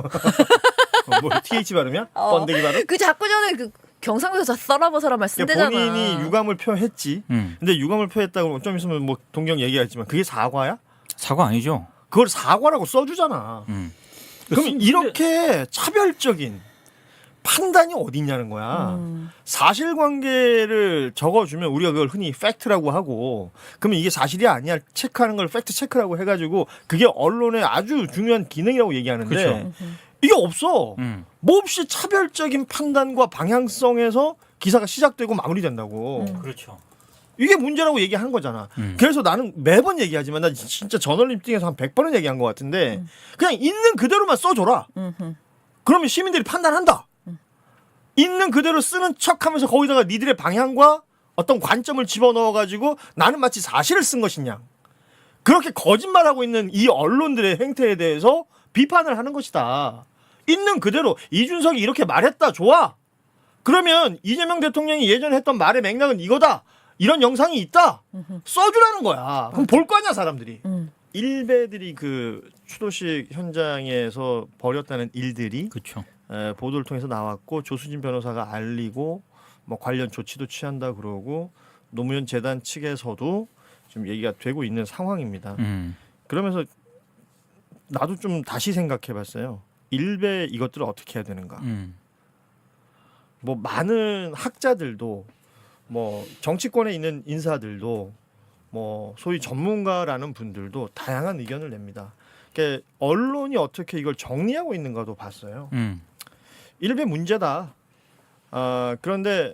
뭐 TH 발음이야? 번데기 발음? 그 자꾸 전에 그 경상도에서 썰어버서란 말 쓴대잖아. 본인이 유감을 표했지. 근데 유감을 표했다고 좀 있으면 뭐 동경 얘기하지만 그게 사과야? 사과 아니죠. 그걸 사과라고 써주잖아. 그럼 이렇게 차별적인 판단이 어디 있냐는 거야. 사실관계를 적어주면 우리가 그걸 흔히 팩트라고 하고 그러면 이게 사실이 아니야 체크하는 걸 팩트 체크라고 해가지고 그게 언론의 아주 중요한 기능이라고 얘기하는데 그렇죠. 이게 없어. 몹시 차별적인 판단과 방향성에서 기사가 시작되고 마무리된다고. 그렇죠. 이게 문제라고 얘기하는 거잖아. 그래서 나는 매번 얘기하지만 나 진짜 저널리스팅에서 한 100번은 얘기한 것 같은데 그냥 있는 그대로만 써줘라. 그러면 시민들이 판단한다. 있는 그대로 쓰는 척하면서 거기다가 니들의 방향과 어떤 관점을 집어넣어가지고 나는 마치 사실을 쓴 것이냐. 그렇게 거짓말하고 있는 이 언론들의 행태에 대해서 비판을 하는 것이다. 있는 그대로 이준석이 이렇게 말했다. 좋아. 그러면 이재명 대통령이 예전에 했던 말의 맥락은 이거다. 이런 영상이 있다. 써주라는 거야. 그럼 볼 거 아니야 사람들이. 일베들이 그 추도식 현장에서 벌였다는 일들이 그렇죠. 보도를 통해서 나왔고 조수진 변호사가 알리고 뭐 관련 조치도 취한다 그러고 노무현 재단 측에서도 지금 얘기가 되고 있는 상황입니다. 그러면서 나도 좀 다시 생각해봤어요. 일베 이것들을 어떻게 해야 되는가. 뭐 많은 학자들도 뭐 정치권에 있는 인사들도 뭐 소위 전문가라는 분들도 다양한 의견을 냅니다. 그러니까 언론이 어떻게 이걸 정리하고 있는가도 봤어요. 일베 문제다. 그런데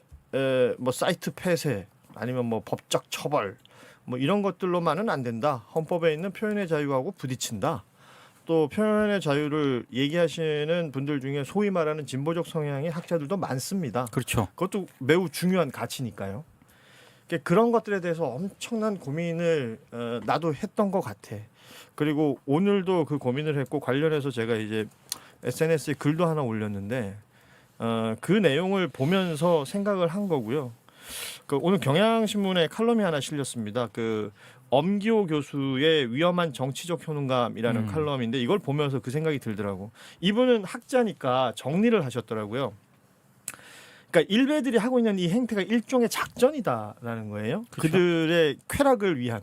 뭐 사이트 폐쇄 아니면 뭐 법적 처벌 뭐 이런 것들로만은 안 된다. 헌법에 있는 표현의 자유하고 부딪힌다. 또 표현의 자유를 얘기하시는 분들 중에 소위 말하는 진보적 성향의 학자들도 많습니다. 그렇죠. 그것도 매우 중요한 가치니까요. 그런 것들에 대해서 엄청난 고민을 나도 했던 것 같아. 그리고 오늘도 그 고민을 했고 관련해서 제가 이제 SNS에 글도 하나 올렸는데 그 내용을 보면서 생각을 한 거고요. 그 오늘 경향신문에 칼럼이 하나 실렸습니다. 그 엄기호 교수의 위험한 정치적 효능감이라는 칼럼인데 이걸 보면서 그 생각이 들더라고. 이분은 학자니까 정리를 하셨더라고요. 그러니까 일베들이 하고 있는 이 행태가 일종의 작전이다라는 거예요. 그렇죠. 그들의 쾌락을 위한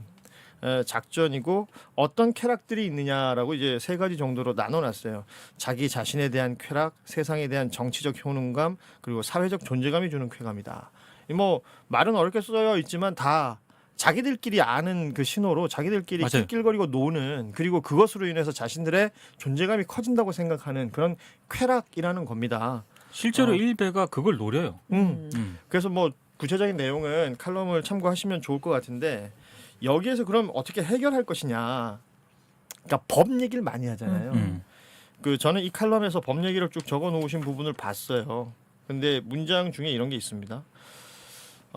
작전이고 어떤 쾌락들이 있느냐라고 이제 세 가지 정도로 나눠놨어요. 자기 자신에 대한 쾌락, 세상에 대한 정치적 효능감, 그리고 사회적 존재감이 주는 쾌감이다. 뭐 말은 어렵게 써져 있지만 다 자기들끼리 아는 그 신호로 자기들끼리 맞아요. 낄낄거리고 노는, 그리고 그것으로 인해서 자신들의 존재감이 커진다고 생각하는 그런 쾌락이라는 겁니다. 실제로 일베가 그걸 노려요. 그래서 뭐 구체적인 내용은 칼럼을 참고하시면 좋을 것 같은데 여기에서 그럼 어떻게 해결할 것이냐. 그러니까 법 얘기를 많이 하잖아요. 그 저는 이 칼럼에서 법 얘기를 쭉 적어 놓으신 부분을 봤어요. 근데 문장 중에 이런 게 있습니다.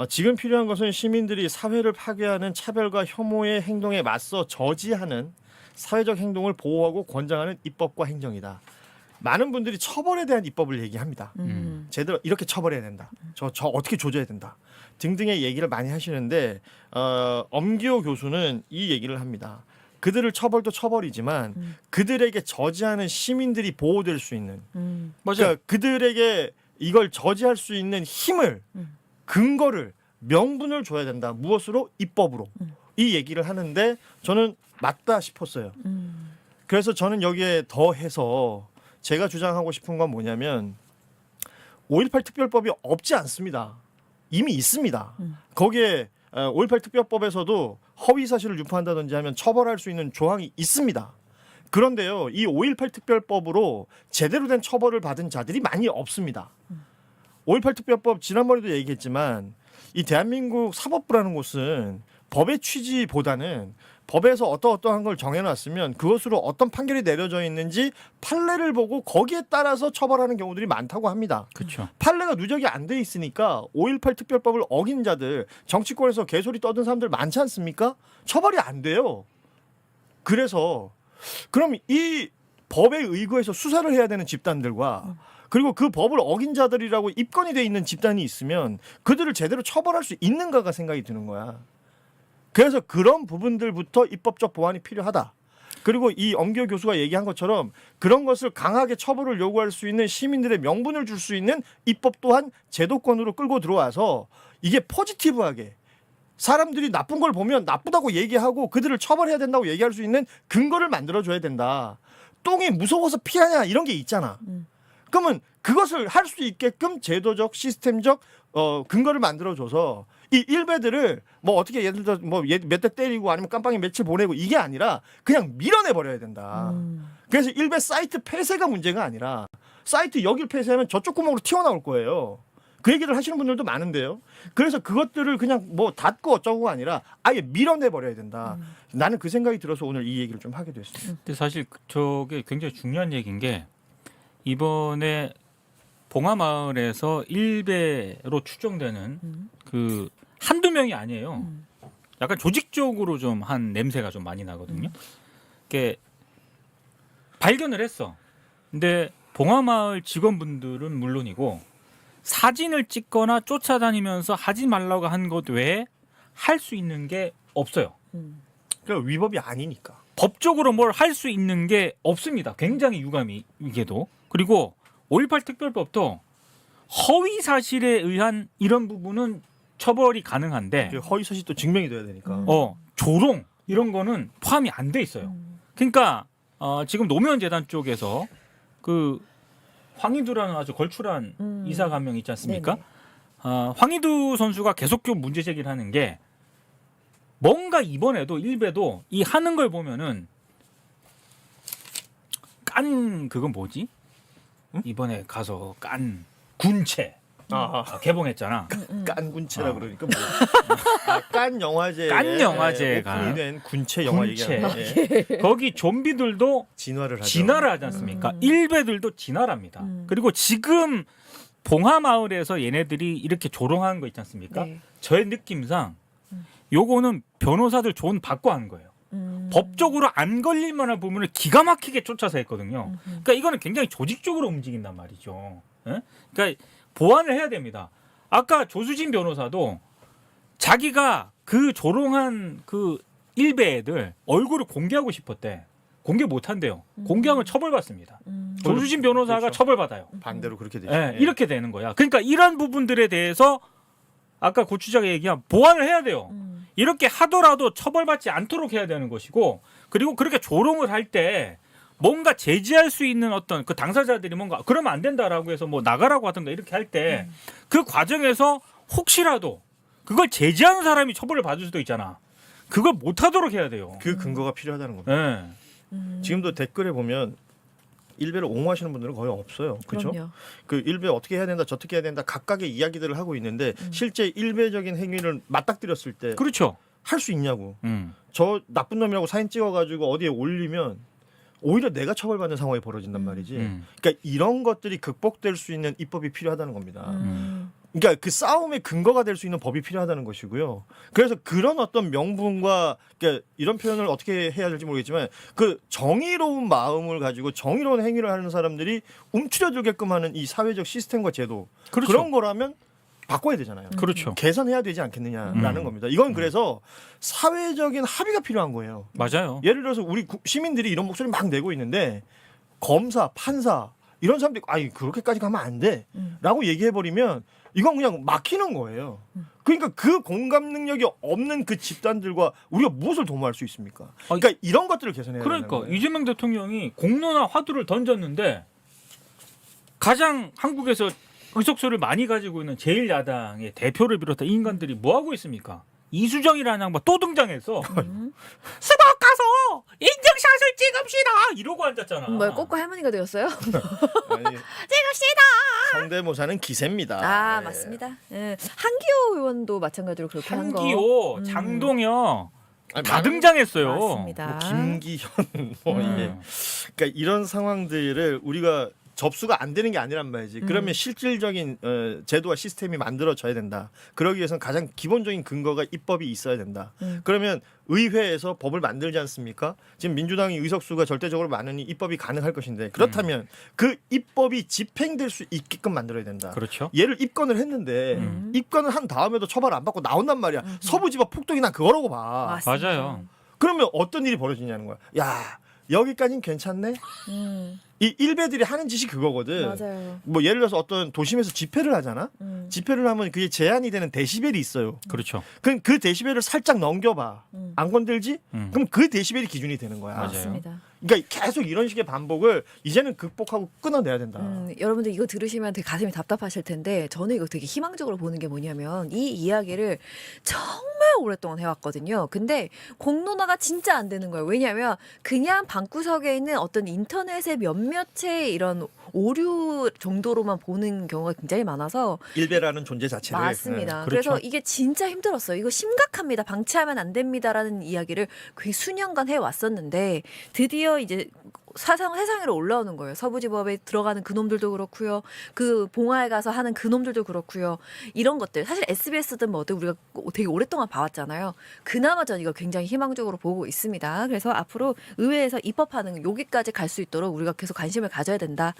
지금 필요한 것은 시민들이 사회를 파괴하는 차별과 혐오의 행동에 맞서 저지하는 사회적 행동을 보호하고 권장하는 입법과 행정이다. 많은 분들이 처벌에 대한 입법을 얘기합니다. 제대로 이렇게 처벌해야 된다. 저 어떻게 조져야 된다. 등등의 얘기를 많이 하시는데 엄기호 교수는 이 얘기를 합니다. 그들을 처벌도 처벌이지만 그들에게 저지하는 시민들이 보호될 수 있는, 그러니까 그들에게 이걸 저지할 수 있는 힘을, 근거를, 명분을 줘야 된다. 무엇으로? 입법으로. 이 얘기를 하는데 저는 맞다 싶었어요. 그래서 저는 여기에 더해서 제가 주장하고 싶은 건 뭐냐면 5.18 특별법이 없지 않습니다. 이미 있습니다. 거기에 5.18 특별법에서도 허위 사실을 유포한다든지 하면 처벌할 수 있는 조항이 있습니다. 그런데요, 이 5.18 특별법으로 제대로 된 처벌을 받은 자들이 많이 없습니다. 5.18 특별법 지난번에도 얘기했지만 이 대한민국 사법부라는 곳은 법의 취지보다는 법에서 어떠한 걸 정해놨으면 그것으로 어떤 판결이 내려져 있는지 판례를 보고 거기에 따라서 처벌하는 경우들이 많다고 합니다. 그렇죠. 판례가 누적이 안 돼 있으니까 5.18 특별법을 어긴 자들, 정치권에서 개소리 떠든 사람들 많지 않습니까? 처벌이 안 돼요. 그래서 그럼 이 법에 의거해서 수사를 해야 되는 집단들과 그리고 그 법을 어긴 자들이라고 입건이 돼 있는 집단이 있으면 그들을 제대로 처벌할 수 있는가가 생각이 드는 거야. 그래서 그런 부분들부터 입법적 보완이 필요하다. 그리고 이 엄기호 교수가 얘기한 것처럼 그런 것을 강하게 처벌을 요구할 수 있는 시민들의 명분을 줄 수 있는 입법 또한 제도권으로 끌고 들어와서 이게 포지티브하게 사람들이 나쁜 걸 보면 나쁘다고 얘기하고 그들을 처벌해야 된다고 얘기할 수 있는 근거를 만들어줘야 된다. 똥이 무서워서 피하냐 이런 게 있잖아. 그러면 그것을 할 수 있게끔 제도적 시스템적 근거를 만들어줘서 이 일베들을 뭐 어떻게 예를 들어 뭐 몇 대 때리고 아니면 깜빵에 며칠 보내고 이게 아니라 그냥 밀어내 버려야 된다. 그래서 일베 사이트 폐쇄가 문제가 아니라 사이트 여길 폐쇄하면 저쪽 구멍으로 튀어나올 거예요. 그 얘기를 하시는 분들도 많은데요. 그래서 그것들을 그냥 뭐 닫고 어쩌고가 아니라 아예 밀어내 버려야 된다. 나는 그 생각이 들어서 오늘 이 얘기를 좀 하게 됐습니다. 근데 사실 저게 굉장히 중요한 얘기인 게 이번에 봉하마을에서 일베로 추정되는 그 한두 명이 아니에요. 약간 조직적으로 좀 한 냄새가 좀 많이 나거든요. 이게 발견을 했어. 근데 봉하마을 직원분들은 물론이고 사진을 찍거나 쫓아다니면서 하지 말라고 한 것 외에 할 수 있는 게 없어요. 그러니까 위법이 아니니까. 법적으로 뭘 할 수 있는 게 없습니다. 굉장히 유감이 이게도. 그리고 5.18 특별법도 허위 사실에 의한 이런 부분은 처벌이 가능한데 허위 사실도 증명이 돼야 되니까. 조롱 이런 거는 포함이 안 돼 있어요. 그러니까 지금 노무현 재단 쪽에서 그 황희두라는 아주 걸출한 이사가 한 명 있지 않습니까? 황희두 선수가 계속 좀 문제 제기를 하는 게 뭔가 이번에도 일베도 이 하는 걸 보면은 깐 그건 뭐지? 이번에 가서 깐 군체 개봉했잖아. 깐 군체라 그러니까 뭐. 깐 영화제. 깐 영화제가 오픈이 된 군체 영화 얘기하는 거기 좀비들도 진화를 하죠. 진화를 하지 않습니까? 일베들도 진화를 합니다. 그리고 지금 봉하마을에서 얘네들이 이렇게 조롱하는 거 있지 않습니까? 네. 저의 느낌상 요거는 변호사들 돈 받고 하는 거예요. 법적으로 안 걸릴 만한 부분을 기가 막히게 쫓아서 했거든요. 그러니까 이거는 굉장히 조직적으로 움직인단 말이죠. 예? 그러니까 보완을 해야 됩니다. 아까 조수진 변호사도 자기가 그 조롱한 그 일베 애들 얼굴을 공개하고 싶었대. 공개 못 한대요. 공개하면 처벌받습니다. 조수진 변호사가 그렇죠. 처벌받아요. 반대로 그렇게 되죠. 예, 이렇게 되는 거야. 그러니까 이런 부분들에 대해서 아까 고추자가 얘기한 보완을 해야 돼요. 이렇게 하더라도 처벌받지 않도록 해야 되는 것이고, 그리고 그렇게 조롱을 할 때 뭔가 제지할 수 있는 어떤 그 당사자들이 뭔가 그러면 안 된다라고 해서 뭐 나가라고 하든가 이렇게 할 때 그 과정에서 혹시라도 그걸 제지하는 사람이 처벌을 받을 수도 있잖아. 그걸 못 하도록 해야 돼요. 그 근거가 필요하다는 겁니다. 예. 지금도 댓글에 보면 일베를 옹호하시는 분들은 거의 없어요. 그렇죠? 그럼요. 그 일베 어떻게 해야 된다, 저떻게 해야 된다 각각의 이야기들을 하고 있는데 실제 일베적인 행위를 맞닥뜨렸을 때 할 수 그렇죠. 있냐고. 음. 저 나쁜 놈이라고 사진 찍어가지고 어디에 올리면 오히려 내가 처벌받는 상황이 벌어진단 말이지. 그러니까 이런 것들이 극복될 수 있는 입법이 필요하다는 겁니다. 그러니까 그 싸움의 근거가 될 수 있는 법이 필요하다는 것이고요. 그래서 그런 어떤 명분과 그러니까 이런 표현을 어떻게 해야 될지 모르겠지만 그 정의로운 마음을 가지고 정의로운 행위를 하는 사람들이 움츠려들게끔 하는 이 사회적 시스템과 제도 그렇죠. 그런 거라면 바꿔야 되잖아요. 그렇죠. 개선해야 되지 않겠느냐라는 겁니다. 이건 그래서 사회적인 합의가 필요한 거예요. 맞아요. 예를 들어서 우리 시민들이 이런 목소리 막 내고 있는데 검사, 판사 이런 사람들이 아니 그렇게까지 가면 안 돼라고 얘기해버리면 이건 그냥 막히는 거예요. 그러니까 그 공감 능력이 없는 그 집단들과 우리가 무엇을 도모할 수 있습니까? 그러니까 이런 것들을 개선해야 되는 그러니까 거예요. 이재명 대통령이 공론화 화두를 던졌는데 가장 한국에서 의석수를 많이 가지고 있는 제1야당의 대표를 비롯한 인간들이 뭐 하고 있습니까? 이수정이라는 양반 또 등장해서 수박 가서 인증샷을 찍읍시다 이러고 앉았잖아. 뭐야, 꼬꼬 할머니가 되었어요? 아니, 찍읍시다. 성대모사는 기세입니다. 아, 예. 맞습니다. 예. 한기호 의원도 마찬가지로 그렇게 한 거. 한기호, 장동혁 아니, 다 등장했어요. 맞습니다. 뭐 김기현 뭐 이게 음. 그러니까 이런 상황들을 우리가 접수가 안 되는 게 아니란 말이지. 그러면 실질적인 제도와 시스템이 만들어져야 된다. 그러기 위해서는 가장 기본적인 근거가 입법이 있어야 된다. 그러면 의회에서 법을 만들지 않습니까? 지금 민주당이 의석수가 절대적으로 많으니 입법이 가능할 것인데 그렇다면 그 입법이 집행될 수 있게끔 만들어야 된다. 그렇죠. 얘를 입건을 했는데 입건을 한 다음에도 처벌 안 받고 나온단 말이야. 서부지법 폭동이 난 그거라고 봐. 맞습니다. 맞아요. 그러면 어떤 일이 벌어지냐는 거야. 야 여기까지는 괜찮네. 이 일베들이 하는 짓이 그거거든. 맞아요. 뭐 예를 들어서 어떤 도심에서 집회를 하잖아. 집회를 하면 그게 제한이 되는 데시벨이 있어요. 그렇죠. 그럼 그 데시벨을 살짝 넘겨봐. 안 건들지? 그럼 그 데시벨이 기준이 되는 거야. 맞아요. 맞습니다. 그러니까 계속 이런 식의 반복을 이제는 극복하고 끊어내야 된다. 여러분들 이거 들으시면 되게 가슴이 답답하실 텐데 저는 이거 되게 희망적으로 보는 게 뭐냐면 이 이야기를 정말 오랫동안 해왔거든요. 근데 공론화가 진짜 안 되는 거예요. 왜냐하면 그냥 방구석에 있는 어떤 인터넷의 몇몇의 이런 오류 정도로만 보는 경우가 굉장히 많아서 일베라는 존재 자체를. 맞습니다. 네. 그래서 그렇죠. 이게 진짜 힘들었어요. 이거 심각합니다. 방치하면 안 됩니다라는 이야기를 거의 수년간 해왔었는데 드디어 이제 세상으로 올라오는 거예요. 서부지법에 들어가는 그놈들도 그렇고요. 그 봉화에 가서 하는 그놈들도 그렇고요. 이런 것들 사실 SBS든 뭐든 우리가 되게 오랫동안 봐왔잖아요. 그나마 전 이거 굉장히 희망적으로 보고 있습니다. 그래서 앞으로 의회에서 입법하는 여기까지 갈 수 있도록 우리가 계속 관심을 가져야 된다.